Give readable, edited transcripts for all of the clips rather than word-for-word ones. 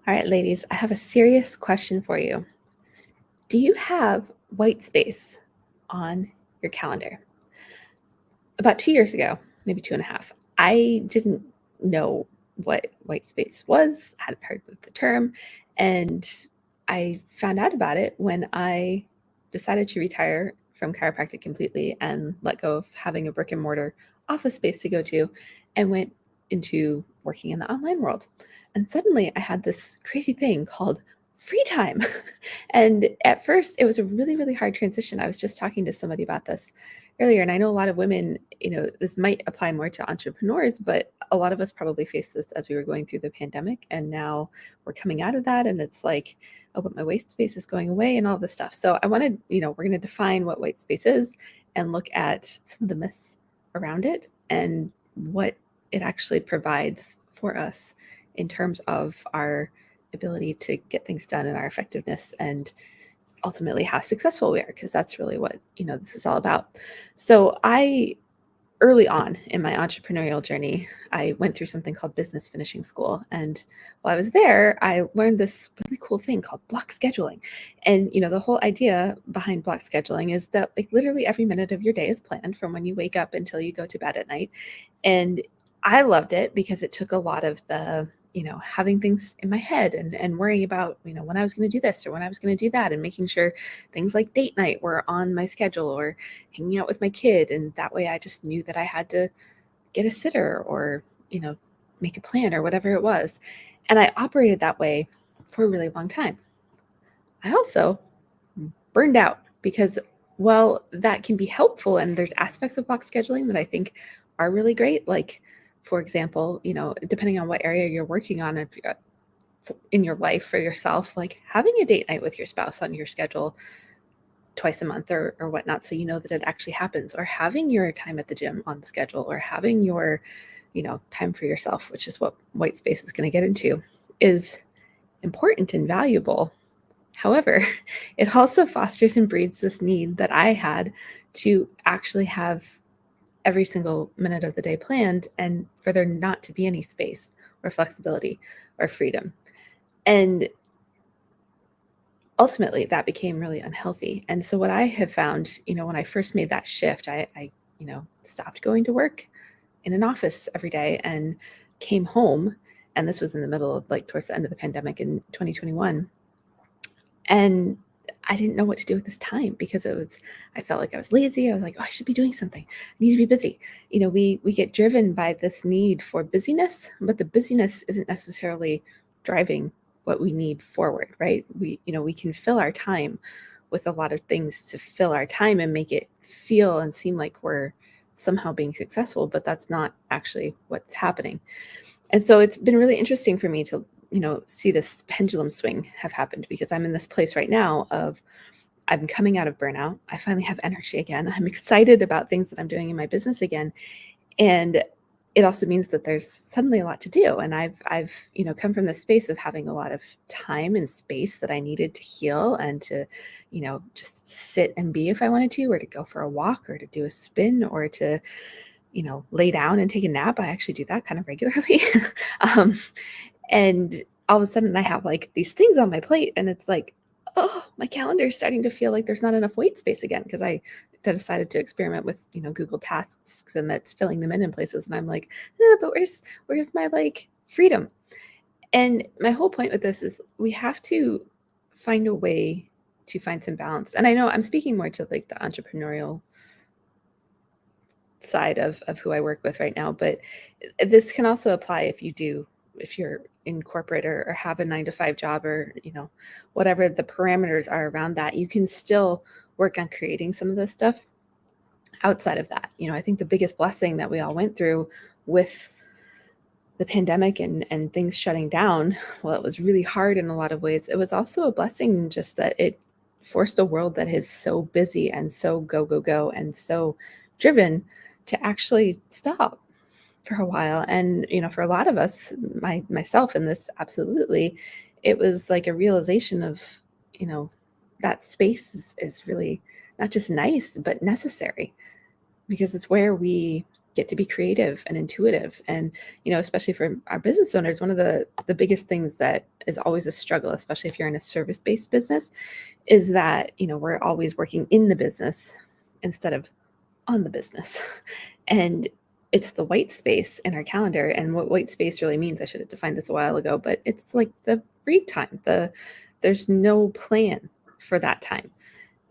All right, ladies, I have a serious question for you. Do you have white space on your calendar? About 2 years ago, maybe 2.5, I didn't know what white space was, hadn't heard of the term, and I found out about it when I decided to retire from chiropractic completely and let go of having a brick and mortar office space to go to and went into working in the online world. And suddenly I had this crazy thing called free time. And at first, it was a really, really hard transition. I was just talking to somebody about this earlier, and I know a lot of women, this might apply more to entrepreneurs, but a lot of us probably faced this as we were going through the pandemic, and now we're coming out of that, and it's like, oh, but my waste space is going away and all this stuff. So I wanted, we're going to define what white space is and look at some of the myths around it and what it actually provides for us in terms of our ability to get things done and our effectiveness and ultimately how successful we are, because that's really what this is all about. So I early on in my entrepreneurial journey, I went through something called business finishing school, and while I was there, I learned this really cool thing called block scheduling. And the whole idea behind block scheduling is that, like, literally every minute of your day is planned from when you wake up until you go to bed at night. And I loved it because it took a lot of the having things in my head and worrying about, when I was going to do this or when I was going to do that, and making sure things like date night were on my schedule or hanging out with my kid. And that way I just knew that I had to get a sitter or, make a plan or whatever it was. And I operated that way for a really long time. I also burned out because, well, that can be helpful. And there's aspects of block scheduling that I think are really great. Like, for example, depending on what area you're working on, if you're in your life for yourself, like having a date night with your spouse on your schedule twice a month or whatnot, so that it actually happens, or having your time at the gym on the schedule, or having your, time for yourself, which is what white space is going to get into, is important and valuable. However, it also fosters and breeds this need that I had to actually have every single minute of the day planned and for there not to be any space or flexibility or freedom. And ultimately, that became really unhealthy. And so what I have found, when I first made that shift, I stopped going to work in an office every day and came home. And this was in the middle of, like, towards the end of the pandemic in 2021. And I didn't know what to do with this time because I felt like I was lazy. I was like, oh, I should be doing something. I need to be busy. We get driven by this need for busyness, but the busyness isn't necessarily driving what we need forward, right? We can fill our time with a lot of things to fill our time and make it feel and seem like we're somehow being successful, but that's not actually what's happening. And so it's been really interesting for me to, see this pendulum swing have happened, because I'm in this place right now of I'm coming out of burnout. I finally have energy again. I'm excited about things that I'm doing in my business again. And it also means that there's suddenly a lot to do. And I've come from this space of having a lot of time and space that I needed to heal and to, just sit and be if I wanted to, or to go for a walk, or to do a spin, or to, lay down and take a nap. I actually do that kind of regularly. um, and all of a sudden I have, like, these things on my plate, and it's like, oh, my calendar is starting to feel like there's not enough white space again, because I decided to experiment with, Google Tasks, and that's filling them in places. And I'm like, but where's my, like, freedom? And my whole point with this is we have to find a way to find some balance. And I know I'm speaking more to, like, the entrepreneurial side of who I work with right now, but this can also apply if you're in corporate, or have a 9 to 5 job, or whatever the parameters are around that. You can still work on creating some of this stuff outside of that. I think the biggest blessing that we all went through with the pandemic and things shutting down, well, it was really hard in a lot of ways. It was also a blessing, just that it forced a world that is so busy and so go and so driven to actually stop for a while. And for a lot of us, myself in this, absolutely, it was like a realization of, you know that space is really not just nice but necessary, because it's where we get to be creative and intuitive. And, especially for our business owners, one of the biggest things that is always a struggle, especially if you're in a service-based business, is that, we're always working in the business instead of on the business. And it's the white space in our calendar. And what white space really means, I should have defined this a while ago, but it's like the free time. There's no plan for that time.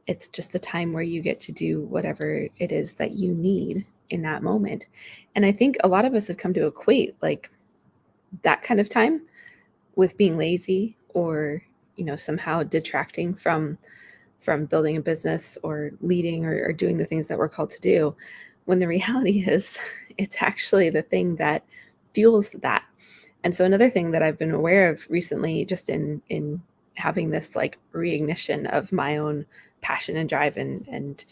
It's just a time where you get to do whatever it is that you need in that moment. And I think a lot of us have come to equate like that kind of time with being lazy or, somehow detracting from building a business or leading or doing the things that we're called to do, when the reality is it's actually the thing that fuels that. And so another thing that I've been aware of recently, just in having this like reignition of my own passion and drive and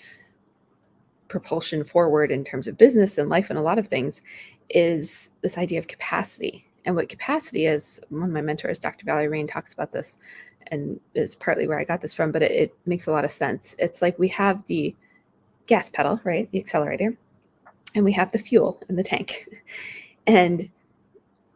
propulsion forward in terms of business and life and a lot of things, is this idea of capacity. And what capacity is, one of my mentors, Dr. Valerie Rain, talks about this, and is partly where I got this from, but it makes a lot of sense. It's like we have the gas pedal, right? The accelerator, and we have the fuel in the tank. And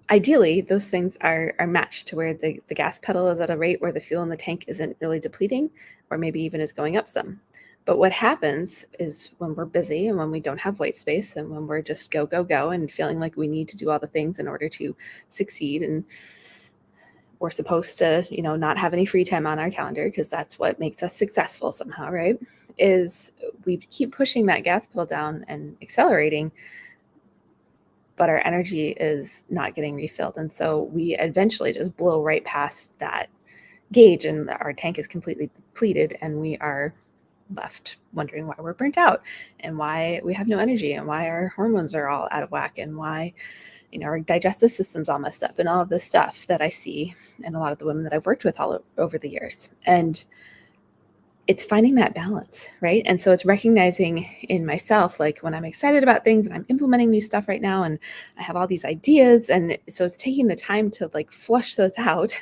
ideally, those things are matched to where the gas pedal is at a rate where the fuel in the tank isn't really depleting, or maybe even is going up some. But what happens is when we're busy and when we don't have white space and when we're just go, go, go and feeling like we need to do all the things in order to succeed, and we're supposed to, not have any free time on our calendar because that's what makes us successful somehow, right? Is we keep pushing that gas pedal down and accelerating, but our energy is not getting refilled. And so we eventually just blow right past that gauge and our tank is completely depleted, and we are left wondering why we're burnt out and why we have no energy and why our hormones are all out of whack and why, our digestive system's all messed up and all of this stuff that I see in a lot of the women that I've worked with all over the years. And it's finding that balance, right? And so it's recognizing in myself, like when I'm excited about things and I'm implementing new stuff right now and I have all these ideas. And so it's taking the time to like flush those out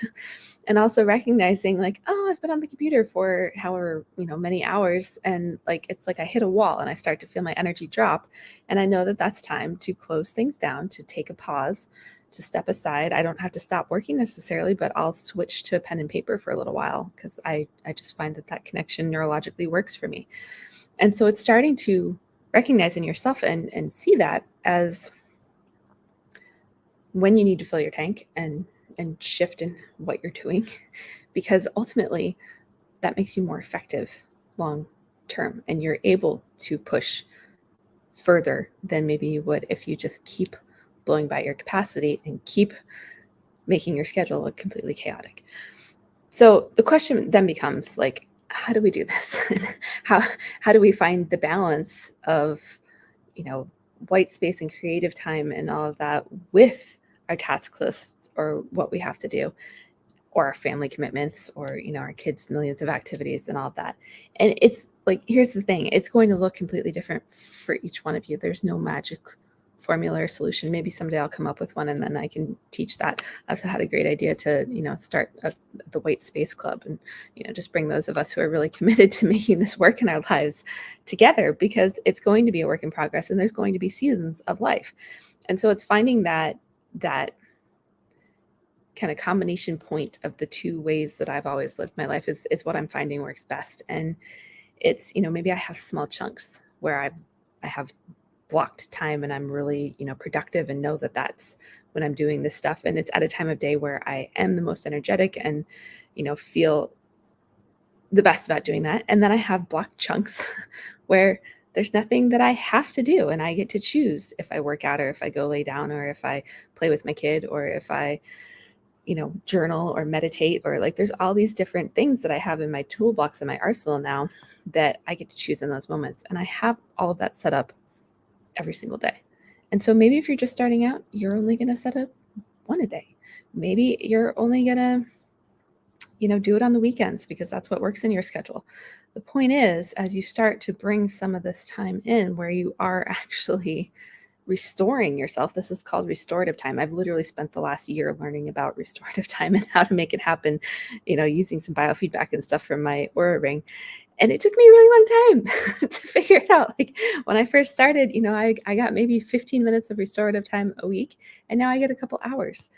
and also recognizing like, oh, I've been on the computer for however, many hours. And like, it's like I hit a wall and I start to feel my energy drop. And I know that that's time to close things down, to take a pause, to step aside. I don't have to stop working necessarily, but I'll switch to a pen and paper for a little while because I just find that connection neurologically works for me. And so it's starting to recognize in yourself and see that as when you need to fill your tank and shift in what you're doing, because ultimately that makes you more effective long term and you're able to push further than maybe you would if you just keep blowing by your capacity and keep making your schedule look completely chaotic. So the question then becomes like, how do we do this? how do we find the balance of, white space and creative time and all of that with our task lists or what we have to do, or our family commitments, or, our kids' millions of activities and all of that. And it's like, here's the thing, it's going to look completely different for each one of you. There's no magic formula or solution. Maybe someday I'll come up with one and then I can teach that. I also had a great idea to, start the White Space Club and, just bring those of us who are really committed to making this work in our lives together, because it's going to be a work in progress and there's going to be seasons of life. And so it's finding that kind of combination point of the two ways that I've always lived my life is what I'm finding works best. And it's, maybe I have small chunks where I have blocked time and I'm really, productive and know that that's when I'm doing this stuff. And it's at a time of day where I am the most energetic and, feel the best about doing that. And then I have blocked chunks where there's nothing that I have to do and I get to choose if I work out or if I go lay down or if I play with my kid or if I, journal or meditate, or like there's all these different things that I have in my toolbox and my arsenal now that I get to choose in those moments. And I have all of that set up every single day. And so maybe if you're just starting out, you're only going to set up one a day. Maybe you're only going to, do it on the weekends because that's what works in your schedule. The point is, as you start to bring some of this time in where you are actually restoring yourself, this is called restorative time. I've literally spent the last year learning about restorative time and how to make it happen, using some biofeedback and stuff from my Aura ring. And it took me a really long time to figure it out. Like when I first started, I got maybe 15 minutes of restorative time a week, and now I get a couple hours.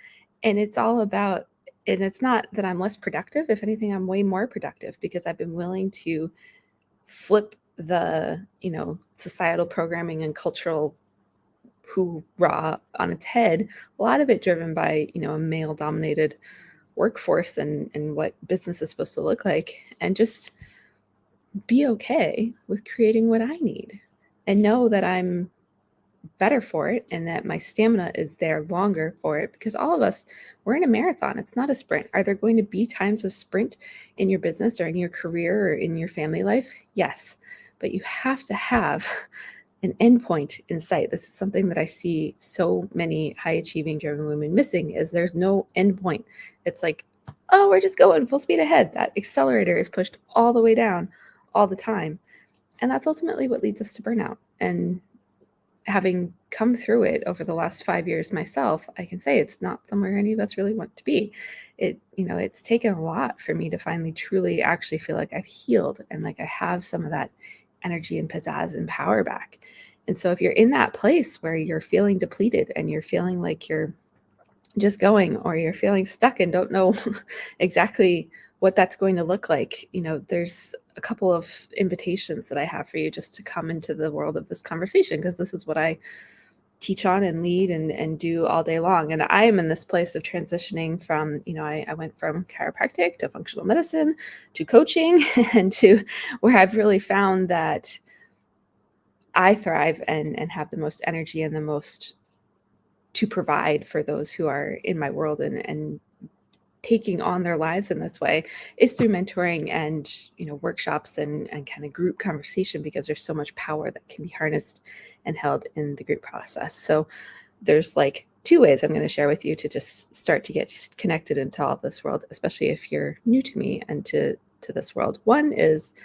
And it's all about, and it's not that I'm less productive. If anything, I'm way more productive because I've been willing to flip the, societal programming and cultural hoorah on its head. A lot of it driven by, a male dominated workforce and what business is supposed to look like. And just be okay with creating what I need and know that I'm better for it and that my stamina is there longer for it, because all of us, we're in a marathon. It's not a sprint. Are there going to be times of sprint in your business or in your career or in your family life? Yes, but you have to have an endpoint in sight. This is something that I see so many high achieving driven women missing, is there's no endpoint. It's like, oh, we're just going full speed ahead. That accelerator is pushed all the way down all the time. And that's ultimately what leads us to burnout. And having come through it over the last 5 years myself, I can say it's not somewhere any of us really want to be. It's taken a lot for me to finally truly actually feel like I've healed and like I have some of that energy and pizzazz and power back. And so if you're in that place where you're feeling depleted and you're feeling like you're just going, or you're feeling stuck and don't know exactly what that's going to look like, there's a couple of invitations that I have for you just to come into the world of this conversation, because this is what I teach on and lead and do all day long. And I am in this place of transitioning from, I went from chiropractic to functional medicine to coaching and to where I've really found that I thrive and have the most energy and the most to provide for those who are in my world and taking on their lives in this way is through mentoring and, workshops and kind of group conversation, because there's so much power that can be harnessed and held in the group process. So there's like 2 ways I'm going to share with you to just start to get connected into all this world, especially if you're new to me and to this world. One is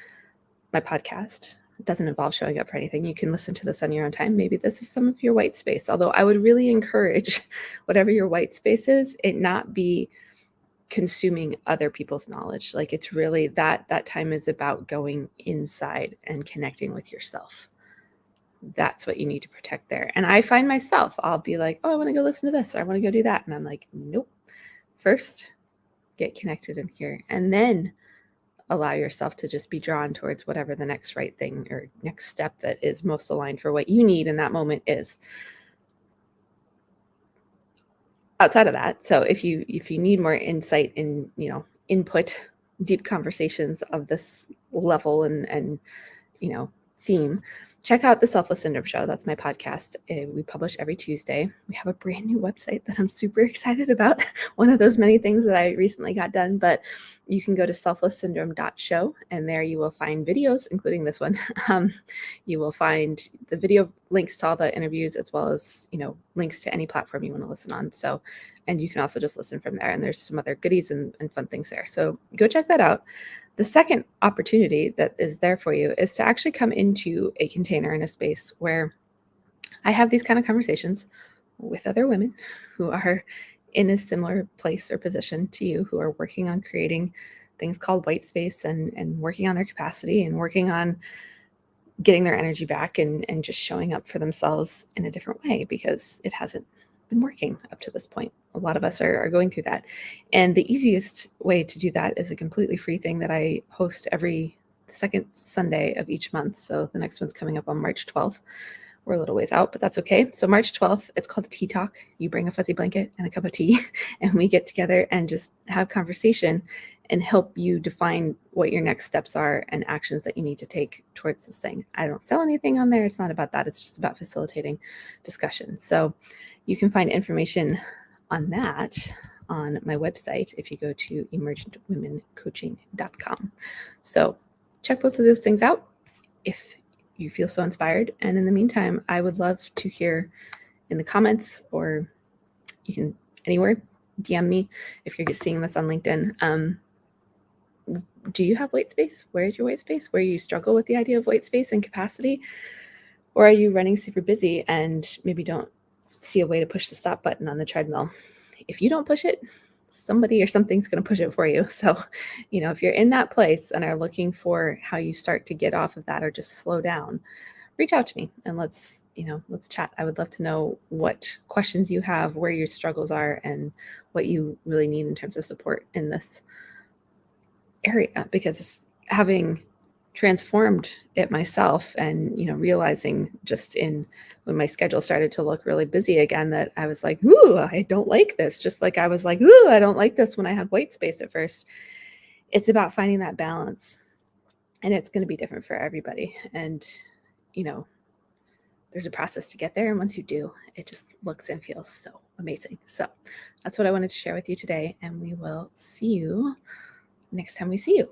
my podcast. It doesn't involve showing up for anything. You can listen to this on your own time. Maybe this is some of your white space, although I would really encourage whatever your white space is, it not be consuming other people's knowledge. Like it's really that time is about going inside and connecting with yourself. That's what you need to protect there. And I find myself, I'll be like, oh, I want to go listen to this, or I want to go do that. And I'm like, nope. First, get connected in here, and then allow yourself to just be drawn towards whatever the next right thing or next step that is most aligned for what you need in that moment is. Outside of that, so if you need more insight in, input, deep conversations of this level and theme, check out the Selfless Syndrome Show. That's my podcast. We publish every Tuesday. We have a brand new website that I'm super excited about. One of those many things that I recently got done, but you can go to selflesssyndrome.show, and there you will find videos, including this one. You will find the video links to all the interviews, as well as, links to any platform you want to listen on. So, and you can also just listen from there. And there's some other goodies and fun things there. So go check that out. The second opportunity that is there for you is to actually come into a container in a space where I have these kind of conversations with other women who are in a similar place or position to you, who are working on creating things called white space and working on their capacity and working on getting their energy back and just showing up for themselves in a different way, because it hasn't been working up to this point. A lot of us are going through that. And the easiest way to do that is a completely free thing that I host every second Sunday of each month. So the next one's coming up on March 12th. We're a little ways out, but that's okay. So March 12th, it's called Tea Talk. You bring a fuzzy blanket and a cup of tea, and we get together and just have conversation and help you define what your next steps are and actions that you need to take towards this thing. I don't sell anything on there. It's not about that. It's just about facilitating discussion. So you can find information on that on my website if you go to emergentwomencoaching.com. So check both of those things out if you feel so inspired. And in the meantime, I would love to hear in the comments, or you can anywhere DM me if you're just seeing this on LinkedIn. Do you have white space? Where is your white space? Where you struggle with the idea of white space and capacity? Or are you running super busy and maybe don't see a way to push the stop button on the treadmill? If you don't push it, somebody or something's going to push it for you. So, if you're in that place and are looking for how you start to get off of that or just slow down, reach out to me and let's chat. I would love to know what questions you have, where your struggles are, and what you really need in terms of support in this area, because having transformed it myself and realizing just in when my schedule started to look really busy again that I was like, ooh, I don't like this, just like I was like, ooh, I don't like this when I had white space at first. It's about finding that balance, and it's going to be different for everybody, and there's a process to get there, and once you do, it just looks and feels so amazing. So that's what I wanted to share with you today, and we will see you next time we see you.